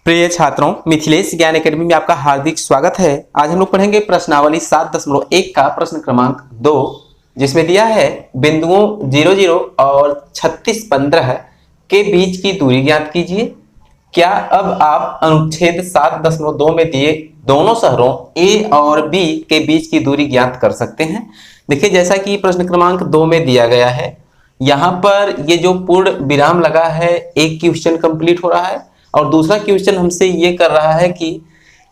प्रिय छात्रों, मिथिलेश ज्ञान एकेडमी में आपका हार्दिक स्वागत है। आज हम लोग पढ़ेंगे प्रश्नावली 7.1 का प्रश्न क्रमांक 2, जिसमें दिया है बिंदुओं 0, 0 और 36, 15 के बीच की दूरी ज्ञात कीजिए। क्या अब आप अनुच्छेद 7.2 में दिए दोनों शहरों ए और बी के बीच की दूरी ज्ञात कर सकते हैं? देखिए, जैसा कि प्रश्न क्रमांक 2 में दिया गया है, यहाँ पर ये जो पूर्ण विराम लगा है, एक क्वेश्चन कंप्लीट हो रहा है और दूसरा क्वेश्चन हमसे ये कर रहा है कि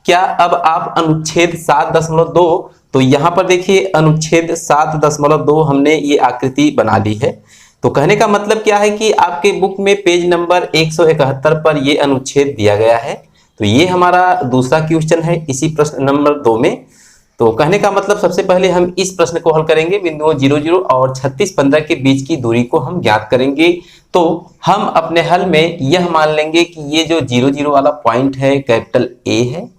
क्या अब आप अनुच्छेद 7.2, तो यहाँ पर देखिए अनुच्छेद 7.2 हमने ये आकृति बना ली है। तो कहने का मतलब क्या है कि आपके बुक में पेज नंबर 171 पर ये अनुच्छेद दिया गया है। तो ये हमारा दूसरा क्वेश्चन है इसी प्रश्न नंबर 2 में। तो कहने का मतलब सबसे पहले हम इस प्रश्न को हल करेंगे, बिंदुओं 0, 0 और 36, 15 के बीच की दूरी को हम ज्ञात करेंगे। तो हम अपने हल में यह मान लेंगे कि ये जो 0, 0 वाला पॉइंट है कैपिटल ए है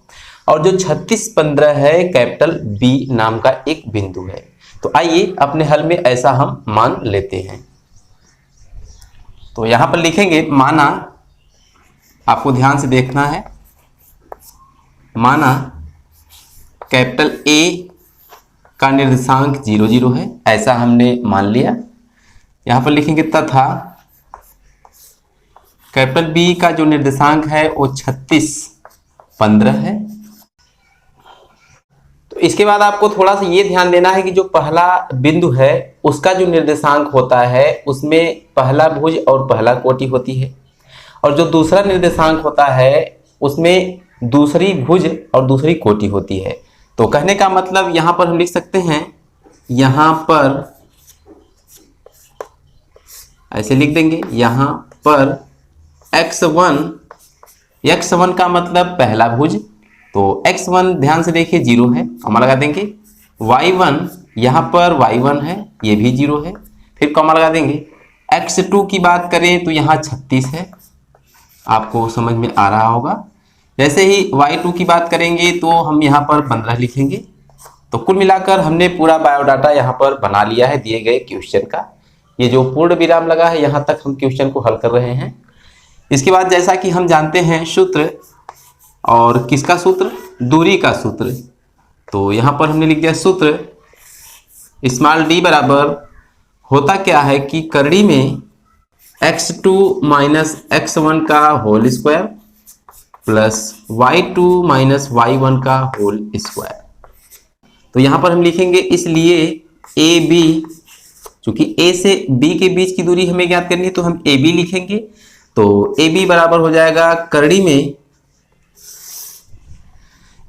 और जो 36, 15 है कैपिटल बी नाम का एक बिंदु है। तो आइए अपने हल में ऐसा हम मान लेते हैं। तो यहां पर लिखेंगे माना, आपको ध्यान से देखना है, माना कैपिटल ए का निर्देशांक 0, 0 है, ऐसा हमने मान लिया। यहां पर लिखेंगे तथा कैपिटल बी का जो निर्देशांक है वो 36, 15 है। तो इसके बाद आपको थोड़ा सा ये ध्यान देना है कि जो पहला बिंदु है उसका जो निर्देशांक होता है उसमें पहला भुज और पहला कोटि होती है, और जो दूसरा निर्देशांक होता है उसमें दूसरी भुज और दूसरी कोटि होती है। तो कहने का मतलब यहां पर हम लिख सकते हैं, यहां पर ऐसे लिख देंगे, यहां पर x1 का मतलब पहला भुज, तो x1 ध्यान से देखिए 0 है, कॉमा लगा देंगे। y1 यहां पर y1 है, ये भी 0 है, फिर कॉमा लगा देंगे। x2 की बात करें तो यहां 36 है, आपको समझ में आ रहा होगा। जैसे ही y2 की बात करेंगे तो हम यहाँ पर 15 लिखेंगे। तो कुल मिलाकर हमने पूरा बायोडाटा यहाँ पर बना लिया है दिए गए क्वेश्चन का। ये जो पूर्ण विराम लगा है यहाँ तक हम क्वेश्चन को हल कर रहे हैं। इसके बाद जैसा कि हम जानते हैं सूत्र, और किसका सूत्र? दूरी का सूत्र। तो यहाँ पर हमने लिख दिया सूत्र स्मॉल d बराबर होता क्या है कि करड़ी में x2 माइनस x1 का whole square plus y2 minus y1 का होल स्क्वायर। तो यहां पर हम लिखेंगे, इसलिए ए बी, चूंकि a से b के बीच की दूरी हमें ज्ञात करनी है तो हम ए बी लिखेंगे। तो ए बी बराबर हो जाएगा करड़ी में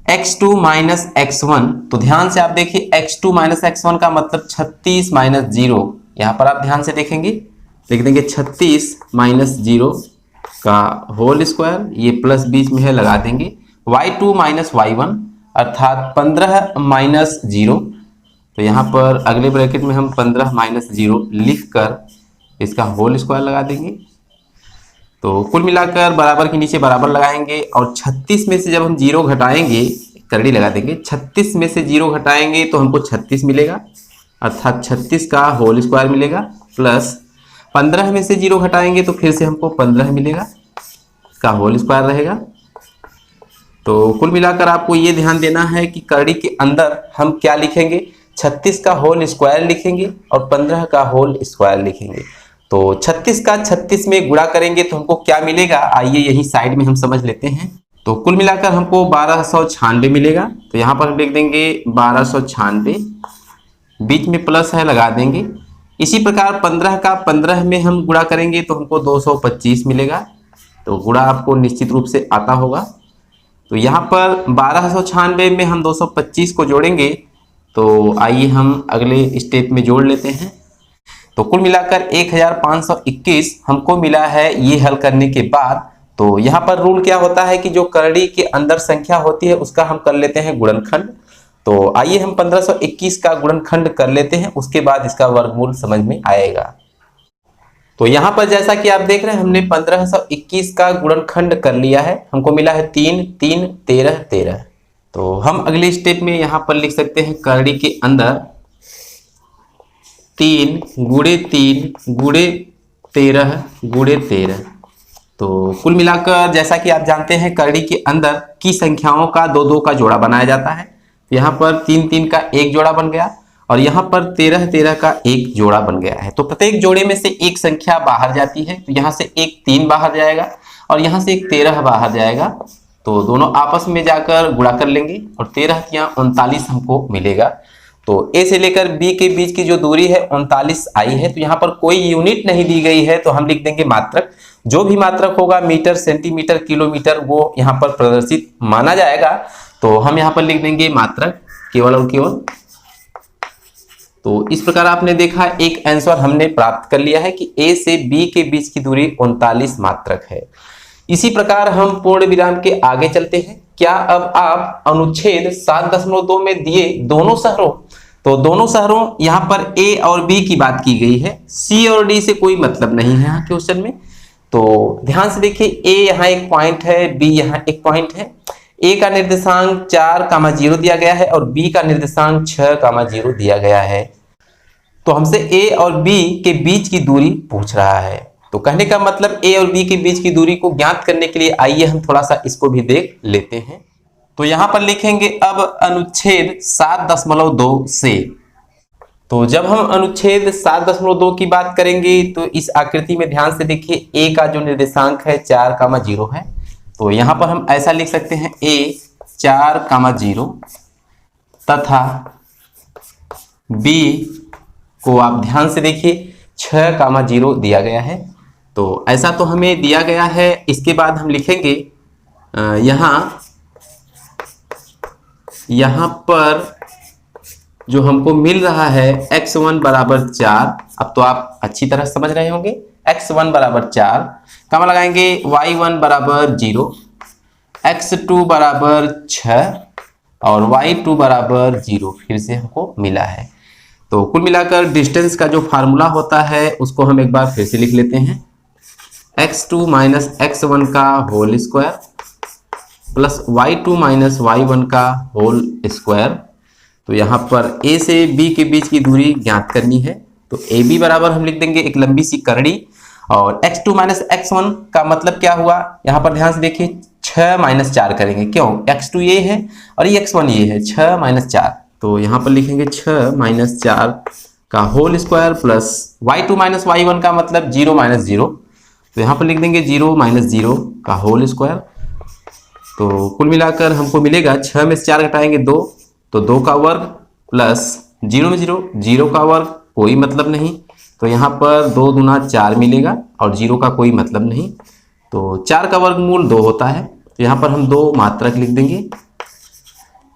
x2 माइनस x1। तो ध्यान से आप देखिए x2 माइनस x1 का मतलब 36 माइनस 0। यहां पर आप ध्यान से देखेंगे, लिख देंगे 36 माइनस 0 का होल स्क्वायर, ये प्लस बीच में है लगा देंगे। y2 माइनस y1 अर्थात 15 माइनस 0। तो यहाँ पर अगले ब्रैकेट में हम 15 माइनस 0 लिख कर इसका होल स्क्वायर लगा देंगे। तो कुल मिलाकर बराबर के नीचे बराबर लगाएंगे और 36 में से जब हम 0 घटाएंगे, करड़ी लगा देंगे, 36 में से 0 घटाएंगे तो हमको 36 मिलेगा, अर्थात 36 का होल स्क्वायर मिलेगा, प्लस 15 में से 0 घटाएंगे तो फिर से हमको 15 मिलेगा, इसका होल स्क्वायर रहेगा। तो कुल मिलाकर आपको ये ध्यान देना है कि करड़ी के अंदर हम क्या लिखेंगे, 36 का होल स्क्वायर लिखेंगे और 15 का होल स्क्वायर लिखेंगे। तो 36 का 36 में गुणा करेंगे तो हमको क्या मिलेगा, आइए यही साइड में हम समझ लेते हैं। तो कुल मिलाकर हमको 1296 मिलेगा। तो यहाँ पर हम लिख देंगे 1296, बीच में प्लस है लगा देंगे। इसी प्रकार 15 का 15 में हम गुणा करेंगे तो हमको 225 मिलेगा। तो गुणा आपको निश्चित रूप से आता होगा। तो यहाँ पर 1296 में हम 225 को जोड़ेंगे। तो आइए हम अगले स्टेप में जोड़ लेते हैं। तो कुल मिलाकर 1521 हमको मिला है ये हल करने के बाद। तो यहाँ पर रूल क्या होता है कि जो करड़ी के अंदर संख्या होती है उसका हम कर लेते हैं गुणनखंड। तो आइए हम 1521 का गुणनखंड कर लेते हैं, उसके बाद इसका वर्गमूल समझ में आएगा। तो यहाँ पर जैसा कि आप देख रहे हैं हमने 1521 का गुणनखंड कर लिया है, हमको मिला है 3, 3, 13, 13। तो हम अगले स्टेप में यहाँ पर लिख सकते हैं करड़ी के अंदर 3 गुणे 3 गुणे 13 गुणे 13। तो कुल मिलाकर जैसा कि आप जानते हैं करड़ी के अंदर की संख्याओं का 2-2 का जोड़ा बनाया जाता है। तो यहाँ पर 3-3 का एक जोड़ा बन गया और यहाँ पर 13-13 का एक जोड़ा बन गया है। तो प्रत्येक जोड़े में से एक संख्या बाहर जाती है, तो यहाँ से एक 3 बाहर जाएगा और यहाँ से एक 13 बाहर जाएगा। तो दोनों आपस में जाकर गुणा कर लेंगे और 13-39 हमको मिलेगा। तो ए से लेकर बी के बीच की जो दूरी है 39 आई है। तो यहाँ पर कोई यूनिट नहीं दी गई है, तो हम लिख देंगे मात्रक। जो भी मात्रक होगा मीटर, सेंटीमीटर, किलोमीटर, वो यहाँ पर प्रदर्शित माना जाएगा। तो हम यहाँ पर लिख देंगे मात्रक केवल और केवल। तो इस प्रकार आपने देखा एक आंसर हमने प्राप्त कर लिया है कि ए से बी के बीच की दूरी 39 मात्रक है। इसी प्रकार हम पूर्ण विराम के आगे चलते हैं। क्या अब आप अनुच्छेद 7.2 में दिए दोनों शहरों, तो दोनों शहरों यहाँ पर ए और बी की बात की गई है, सी और डी से कोई मतलब नहीं है यहाँ क्वेश्चन में। तो ध्यान से देखिए, ए यहाँ एक पॉइंट है, बी यहाँ एक पॉइंट है। ए का निर्देशांक 4,0 दिया गया है और बी का निर्देशांक 6,0 दिया गया है। तो हमसे ए और बी के बीच की दूरी पूछ रहा है। तो कहने का मतलब ए और बी के बीच की दूरी को ज्ञात करने के लिए आइए हम थोड़ा सा इसको भी देख लेते हैं। तो यहाँ पर लिखेंगे अब अनुच्छेद 7.2 से। तो जब हम अनुच्छेद 7.2 की बात करेंगे तो इस आकृति में ध्यान से देखिए, ए का जो निर्देशांक है 4,0 है। तो यहाँ पर हम ऐसा लिख सकते हैं ए 4,0 तथा बी को आप ध्यान से देखिए 6,0 दिया गया है। तो ऐसा तो हमें दिया गया है। इसके बाद हम लिखेंगे यहाँ पर जो हमको मिल रहा है x1 बराबर 4। अब तो आप अच्छी तरह समझ रहे होंगे, x1 बराबर 4 कमा लगाएंगे, y1 बराबर 0, x2 बराबर 6 और y2 बराबर 0 फिर से हमको मिला है। तो कुल मिलाकर डिस्टेंस का जो फार्मूला होता है उसको हम एक बार फिर से लिख लेते हैं, x2 माइनस x1 का whole square plus y2 minus y1 का होल स्क्वायर। तो यहाँ पर a से b के बीच की दूरी ज्ञात करनी है। तो ab बराबर हम लिख देंगे एक लंबी सी करड़ी और x2 माइनस x1 का मतलब क्या हुआ, यहाँ पर ध्यान से देखिए 6 माइनस 4 करेंगे। क्यों, x2 ये है और ये x1 ये है, 6 माइनस 4। तो यहाँ पर लिखेंगे 6 माइनस 4 का whole square plus y2 minus y1 का मतलब 0 माइनस 0। तो यहाँ पर लिख देंगे 0 माइनस 0 का होल स्क्वायर। तो कुल मिलाकर हमको मिलेगा 6 में से 4 घटाएंगे 2, तो 2 का वर्ग प्लस 0 में 0, 0 का वर्ग कोई मतलब नहीं। तो यहाँ पर 2 दूना 4 मिलेगा और 0 का कोई मतलब नहीं। तो 4 का वर्गमूल 2 होता है। तो यहाँ पर हम 2 मात्रक लिख देंगे।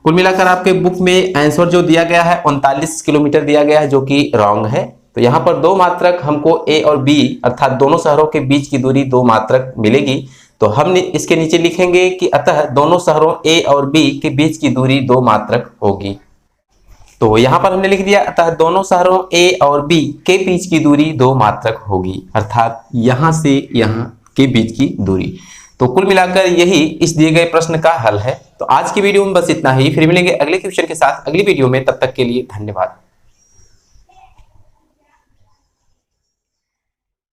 कुल मिलाकर आपके बुक में आंसर जो दिया गया है 39 किलोमीटर दिया गया है, जो कि रॉन्ग है। तो यहाँ पर 2 मात्रक हमको ए और बी अर्थात दोनों शहरों के बीच की दूरी 2 मात्रक मिलेगी। तो हम इसके नीचे लिखेंगे कि अतः दोनों शहरों ए और बी के बीच की दूरी 2 मात्रक होगी। तो यहाँ पर हमने लिख दिया अतः दोनों शहरों ए और बी के बीच की दूरी 2 मात्रक होगी, अर्थात यहाँ से यहाँ के बीच की दूरी। तो कुल मिलाकर यही इस दिए गए प्रश्न का हल है। तो आज की वीडियो में बस इतना ही, फिर मिलेंगे अगले क्वेश्चन के साथ अगली वीडियो में। तब तक के लिए धन्यवाद।